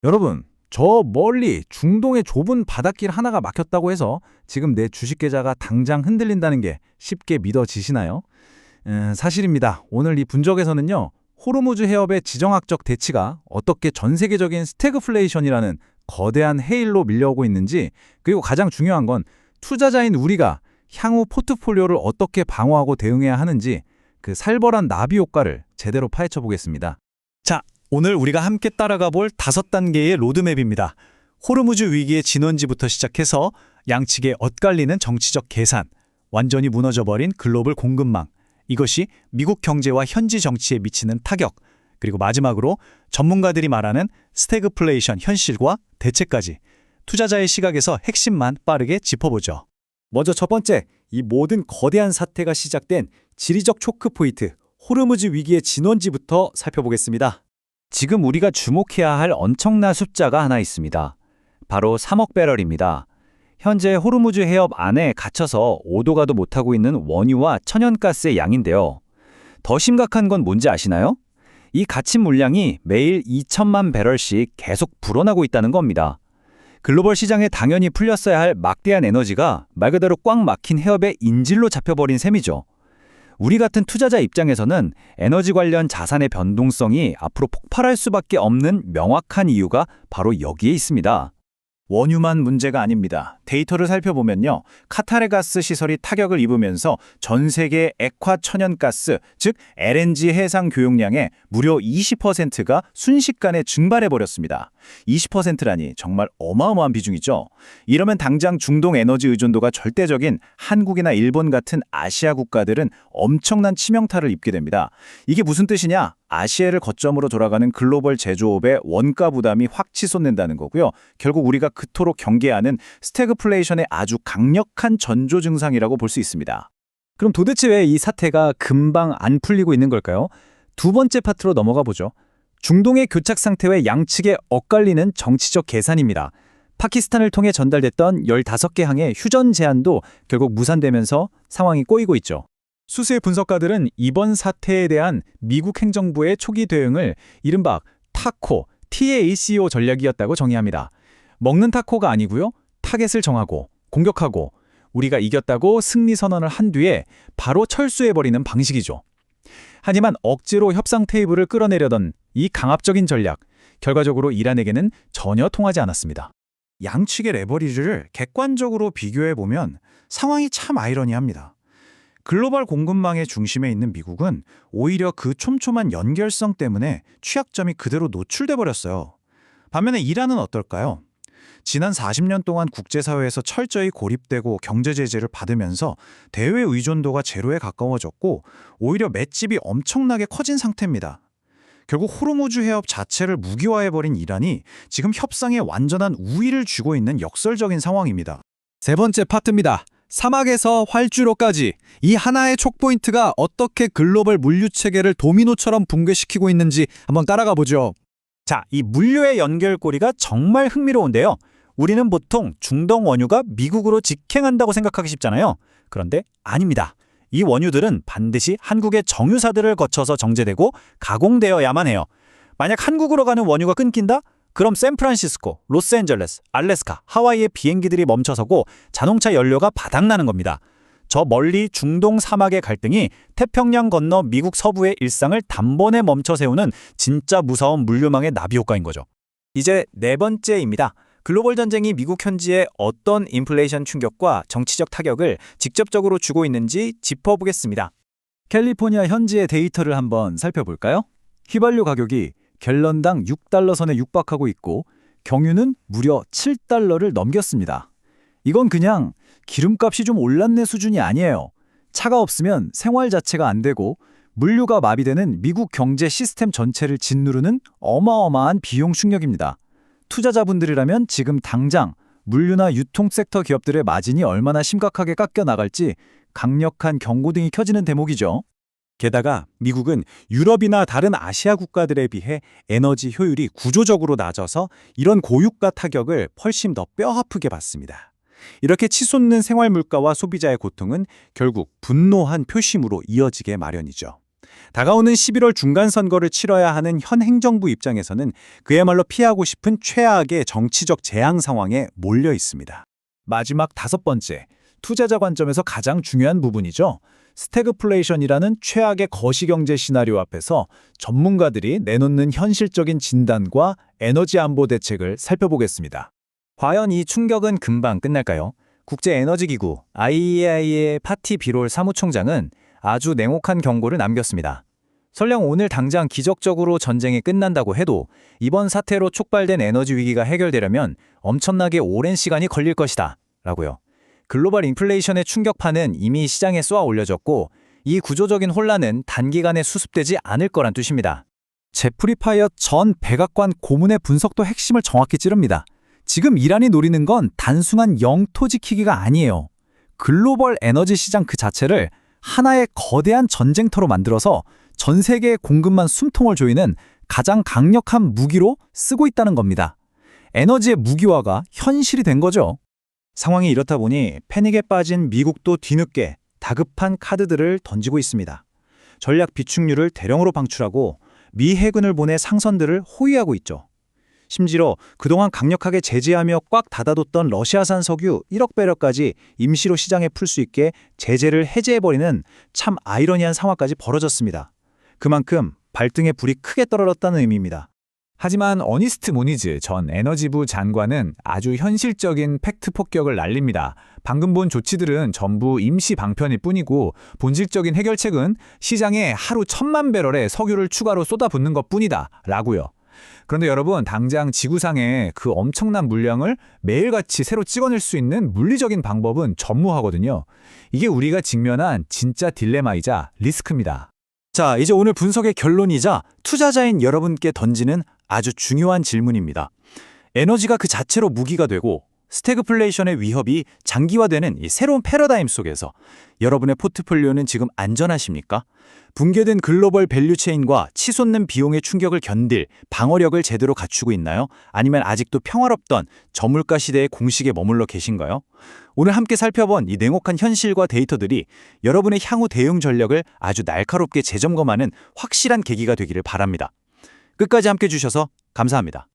여러분, 저 멀리 중동의 좁은 바닷길 하나가 막혔다고 해서 지금 내 주식 계좌가 당장 흔들린다는 게 쉽게 믿어지시나요? 사실입니다. 오늘 이 분석에서는요, 호르무즈 해협의 지정학적 대치가 어떻게 전 세계적인 스태그플레이션이라는 거대한 해일로 밀려오고 있는지, 그리고 가장 중요한 건 투자자인 우리가 향후 포트폴리오를 어떻게 방어하고 대응해야 하는지 그 살벌한 나비 효과를 제대로 파헤쳐 보겠습니다. 자, 오늘 우리가 함께 따라가 볼 5단계의 로드맵입니다. 호르무즈 위기의 진원지부터 시작해서 양측의 엇갈리는 정치적 계산, 완전히 무너져버린 글로벌 공급망, 이것이 미국 경제와 현지 정치에 미치는 타격, 그리고 마지막으로 전문가들이 말하는 스태그플레이션 현실과 대책까지 투자자의 시각에서 핵심만 빠르게 짚어보죠. 먼저 첫 번째, 이 모든 거대한 사태가 시작된 지리적 초크 포인트, 호르무즈 위기의 진원지부터 살펴보겠습니다. 지금 우리가 주목해야 할 엄청난 숫자가 하나 있습니다. 바로 3억 배럴입니다. 현재 호르무즈 해협 안에 갇혀서 오도 가도 못하고 있는 원유와 천연가스의 양인데요. 더 심각한 건 뭔지 아시나요? 이 갇힌 물량이 매일 2천만 배럴씩 계속 불어나고 있다는 겁니다. 글로벌 시장에 당연히 풀렸어야 할 막대한 에너지가 말 그대로 꽉 막힌 해협의 인질로 잡혀버린 셈이죠. 우리 같은 투자자 입장에서는 에너지 관련 자산의 변동성이 앞으로 폭발할 수밖에 없는 명확한 이유가 바로 여기에 있습니다. 원유만 문제가 아닙니다. 데이터를 살펴보면요, 카타르 가스 시설이 타격을 입으면서 전 세계 액화 천연가스, 즉 LNG 해상 교역량의 무려 20%가 순식간에 증발해버렸습니다. 20%라니 정말 어마어마한 비중이죠. 이러면 당장 중동 에너지 의존도가 절대적인 한국이나 일본 같은 아시아 국가들은 엄청난 치명타를 입게 됩니다. 이게 무슨 뜻이냐? 아시아를 거점으로 돌아가는 글로벌 제조업의 원가 부담이 확 치솟는다는 거고요. 결국 우리가 그토록 경계하는 스태그플레이션의 아주 강력한 전조 증상이라고 볼 수 있습니다. 그럼 도대체 왜 이 사태가 금방 안 풀리고 있는 걸까요? 두 번째 파트로 넘어가 보죠. 중동의 교착 상태와 양측의 엇갈리는 정치적 계산입니다. 파키스탄을 통해 전달됐던 15개 항의 휴전 제한도 결국 무산되면서 상황이 꼬이고 있죠. 수세 분석가들은 이번 사태에 대한 미국 행정부의 초기 대응을 이른바 타코, TACO 전략이었다고 정의합니다. 먹는 타코가 아니고요. 타겟을 정하고 공격하고 우리가 이겼다고 승리 선언을 한 뒤에 바로 철수해버리는 방식이죠. 하지만 억지로 협상 테이블을 끌어내려던 이 강압적인 전략, 결과적으로 이란에게는 전혀 통하지 않았습니다. 양측의 레버리지를 객관적으로 비교해보면 상황이 참 아이러니합니다. 글로벌 공급망의 중심에 있는 미국은 오히려 그 촘촘한 연결성 때문에 취약점이 그대로 노출돼 버렸어요. 반면에 이란은 어떨까요? 지난 40년 동안 국제사회에서 철저히 고립되고 경제 제재를 받으면서 대외 의존도가 제로에 가까워졌고 오히려 맷집이 엄청나게 커진 상태입니다. 결국 호르무즈 해협 자체를 무기화해버린 이란이 지금 협상에 완전한 우위를 쥐고 있는 역설적인 상황입니다. 세 번째 파트입니다. 사막에서 활주로까지 이 하나의 촉포인트가 어떻게 글로벌 물류 체계를 도미노처럼 붕괴시키고 있는지 한번 따라가 보죠. 자, 이 물류의 연결고리가 정말 흥미로운데요. 우리는 보통 중동 원유가 미국으로 직행한다고 생각하기 쉽잖아요. 그런데 아닙니다. 이 원유들은 반드시 한국의 정유사들을 거쳐서 정제되고 가공되어야만 해요. 만약 한국으로 가는 원유가 끊긴다? 그럼 샌프란시스코, 로스앤젤레스, 알래스카, 하와이의 비행기들이 멈춰서고 자동차 연료가 바닥나는 겁니다. 저 멀리 중동 사막의 갈등이 태평양 건너 미국 서부의 일상을 단번에 멈춰 세우는 진짜 무서운 물류망의 나비 효과인 거죠. 이제 네 번째입니다. 글로벌 전쟁이 미국 현지에 어떤 인플레이션 충격과 정치적 타격을 직접적으로 주고 있는지 짚어보겠습니다. 캘리포니아 현지의 데이터를 한번 살펴볼까요? 휘발유 가격이 갤런당 6달러 선에 육박하고 있고 경유는 무려 7달러를 넘겼습니다. 이건 그냥 기름값이 좀 올랐네 수준이 아니에요. 차가 없으면 생활 자체가 안 되고 물류가 마비되는 미국 경제 시스템 전체를 짓누르는 어마어마한 비용 충격입니다. 투자자분들이라면 지금 당장 물류나 유통 섹터 기업들의 마진이 얼마나 심각하게 깎여 나갈지 강력한 경고등이 켜지는 대목이죠. 게다가 미국은 유럽이나 다른 아시아 국가들에 비해 에너지 효율이 구조적으로 낮아서 이런 고유가 타격을 훨씬 더 뼈아프게 받습니다. 이렇게 치솟는 생활 물가와 소비자의 고통은 결국 분노한 표심으로 이어지게 마련이죠. 다가오는 11월 중간선거를 치러야 하는 현 행정부 입장에서는 그야말로 피하고 싶은 최악의 정치적 재앙 상황에 몰려 있습니다. 마지막 5번째, 투자자 관점에서 가장 중요한 부분이죠. 스태그플레이션이라는 최악의 거시경제 시나리오 앞에서 전문가들이 내놓는 현실적인 진단과 에너지 안보 대책을 살펴보겠습니다. 과연 이 충격은 금방 끝날까요? 국제에너지기구 IEA의 파티 비롤 사무총장은 아주 냉혹한 경고를 남겼습니다. 설령 오늘 당장 기적적으로 전쟁이 끝난다고 해도 이번 사태로 촉발된 에너지 위기가 해결되려면 엄청나게 오랜 시간이 걸릴 것이다 라고요. 글로벌 인플레이션의 충격파는 이미 시장에 쏘아 올려졌고 이 구조적인 혼란은 단기간에 수습되지 않을 거란 뜻입니다. 제프리 파이어 전 백악관 고문의 분석도 핵심을 정확히 찌릅니다. 지금 이란이 노리는 건 단순한 영토 지키기가 아니에요. 글로벌 에너지 시장 그 자체를 하나의 거대한 전쟁터로 만들어서 전 세계의 공급만 숨통을 조이는 가장 강력한 무기로 쓰고 있다는 겁니다. 에너지의 무기화가 현실이 된 거죠. 상황이 이렇다 보니 패닉에 빠진 미국도 뒤늦게 다급한 카드들을 던지고 있습니다. 전략 비축률을 대량으로 방출하고 미 해군을 보내 상선들을 호위하고 있죠. 심지어 그동안 강력하게 제재하며 꽉 닫아뒀던 러시아산 석유 1억 배럴까지 임시로 시장에 풀 수 있게 제재를 해제해버리는 참 아이러니한 상황까지 벌어졌습니다. 그만큼 발등에 불이 크게 떨어졌다는 의미입니다. 하지만 어니스트 모니즈 전 에너지부 장관은 아주 현실적인 팩트 폭격을 날립니다. 방금 본 조치들은 전부 임시 방편일 뿐이고 본질적인 해결책은 시장에 하루 1,000만 배럴의 석유를 추가로 쏟아붓는 것뿐이다 라고요. 그런데 여러분, 당장 지구상에 그 엄청난 물량을 매일같이 새로 찍어낼 수 있는 물리적인 방법은 전무하거든요. 이게 우리가 직면한 진짜 딜레마이자 리스크입니다. 자, 이제 오늘 분석의 결론이자 투자자인 여러분께 던지는 아주 중요한 질문입니다. 에너지가 그 자체로 무기가 되고 스태그플레이션의 위협이 장기화되는 이 새로운 패러다임 속에서 여러분의 포트폴리오는 지금 안전하십니까? 붕괴된 글로벌 밸류체인과 치솟는 비용의 충격을 견딜 방어력을 제대로 갖추고 있나요? 아니면 아직도 평화롭던 저물가 시대의 공식에 머물러 계신가요? 오늘 함께 살펴본 이 냉혹한 현실과 데이터들이 여러분의 향후 대응 전략을 아주 날카롭게 재점검하는 확실한 계기가 되기를 바랍니다. 끝까지 함께 해주셔서 감사합니다.